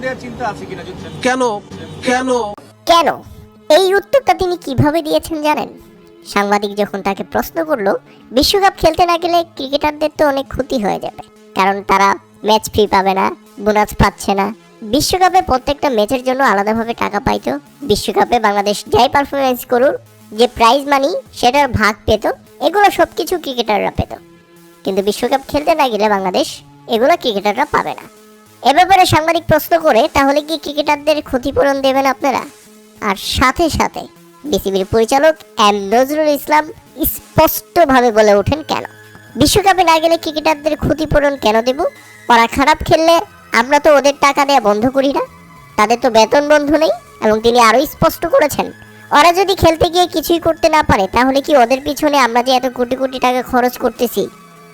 দেওয়ার চিন্তা আছে কিনা জানেন? কেন কেন কেন এই উত্তরটা তিনি কিভাবে দিয়েছেন জানেন? সাংবাদিক যখন তাকে প্রশ্ন করলো, বিশ্বকাপ খেলতে না গেলে ক্রিকেটারদের তো অনেক ক্ষতি হয়ে যাবে, কারণ তারা ম্যাচ ফি পাবে না, বোনাস পাচ্ছে না। বিশ্বকাপে প্রত্যেকটা ম্যাচের জন্য আলাদাভাবে টাকা পাইতো। বিশ্বকাপে বাংলাদেশ যাই পারফরমেন্স করুক, যে প্রাইজ মানি সেটার ভাগ পেত, এগুলো সবকিছু ক্রিকেটাররা পেত। কিন্তু বিশ্বকাপ খেলতে না গেলে বাংলাদেশ এগুলো ক্রিকেটাররা পাবে না। এ ব্যাপারে সাংবাদিক প্রশ্ন করে, তাহলে কি ক্রিকেটারদের ক্ষতিপূরণ দেবেন আপনারা? আর সাথে সাথে বিসিবির পরিচালক এম নজরুল ইসলাম স্পষ্টভাবে বলে ওঠেন, কেন বিশ্বকাপে না গেলে ক্রিকেটারদের ক্ষতিপূরণ কেন দেব? ওরা খারাপ খেললে আমরা তো ওদের টাকা দেওয়া বন্ধ করি না, তাদের তো বেতন বন্ধ নেই। এবং তিনি আরও স্পষ্ট করেছেন, ওরা যদি খেলতে গিয়ে কিছুই করতে না পারে, তাহলে কি ওদের পিছনে আমরা যে এত কোটি কোটি টাকা খরচ করতেছি,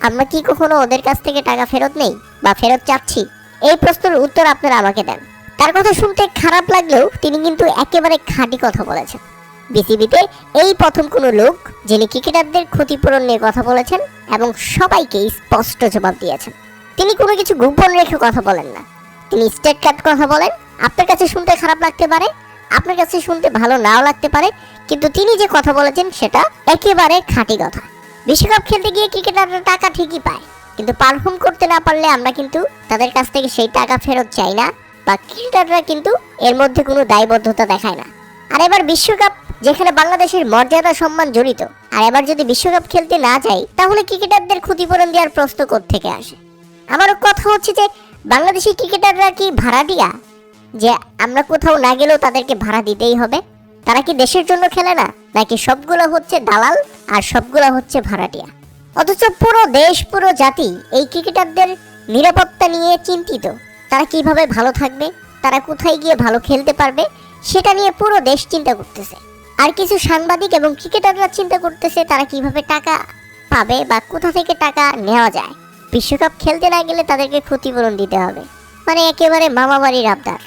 আমরা কি কখনো ওদের কাছ থেকে টাকা ফেরত নেই বা ফেরত চাচ্ছি? এই প্রশ্নের উত্তর আপনারা আমাকে দেন। তার কথা শুনতে খারাপ লাগলেও তিনি কিন্তু একেবারে খাঁটি কথা বলেছেন। বিসিবিতে এই প্রথম কোনো লোক যিনি ক্রিকেটারদের ক্ষতিপূরণ নিয়ে কথা বলেছেন এবং সবাইকে স্পষ্ট জবাব দিয়েছেন। তিনি কোনো কিছু গোপন রেখে কথা বলেন না, তিনি স্ট্রেট কাট কথা বলেন। আপনার কাছে শুনতে খারাপ লাগতে পারে, আপনার কাছে শুনতে ভালো নাও লাগতে পারে, কিন্তু তিনি যে কথা বলেছেন সেটা একেবারে খাঁটি কথা। বিশ্বকাপ খেলতে গিয়ে ক্রিকেটাররা টাকা ঠিকই পায়, কিন্তু পারফর্ম করতে না পারলে আমরা কিন্তু তাদের কাছ থেকে সেই টাকা ফেরত চাই না, বা ক্রিকেটাররা কিন্তু এর মধ্যে কোনো দায়বদ্ধতা দেখায় না। আর এবার বিশ্বকাপ, যেখানে বাংলাদেশের মর্যাদা সম্মান জড়িত, আর এবার যদি বিশ্বকাপ খেলতে না যাই, তাহলে ক্রিকেটারদের ক্ষতিপূরণ দেওয়ার প্রশ্ন কোত্থেকে আসে? আমারও কথা হচ্ছে যে বাংলাদেশি ক্রিকেটাররা কি ভাড়াটিয়া, যে আমরা কোথাও না গেলেও তাদেরকে ভাড়া দিতেই হবে? তারা কি দেশের জন্য খেলে না, নাকি সবগুলো হচ্ছে দালাল আর সবগুলো হচ্ছে ভাড়াটিয়া? অথচ পুরো দেশ, পুরো জাতি এই ক্রিকেটারদের নিরাপত্তা নিয়ে চিন্তিত। তারা কিভাবে ভালো থাকবে, তারা কোথায় গিয়ে ভালো খেলতে পারবে, সেটা নিয়ে পুরো দেশ চিন্তা করতেছে। আর কিছু সাংবাদিক এবং ক্রিকেটাররা চিন্তা করতেছে তারা কিভাবে টাকা পাবে বা কোথা থেকে টাকা নেওয়া যায়। বিশ্বকাপ খেলতে না গেলে তাদেরকে ক্ষতিপূরণ দিতে হবে, মানে একেবারে মামাবাড়ির আবদার।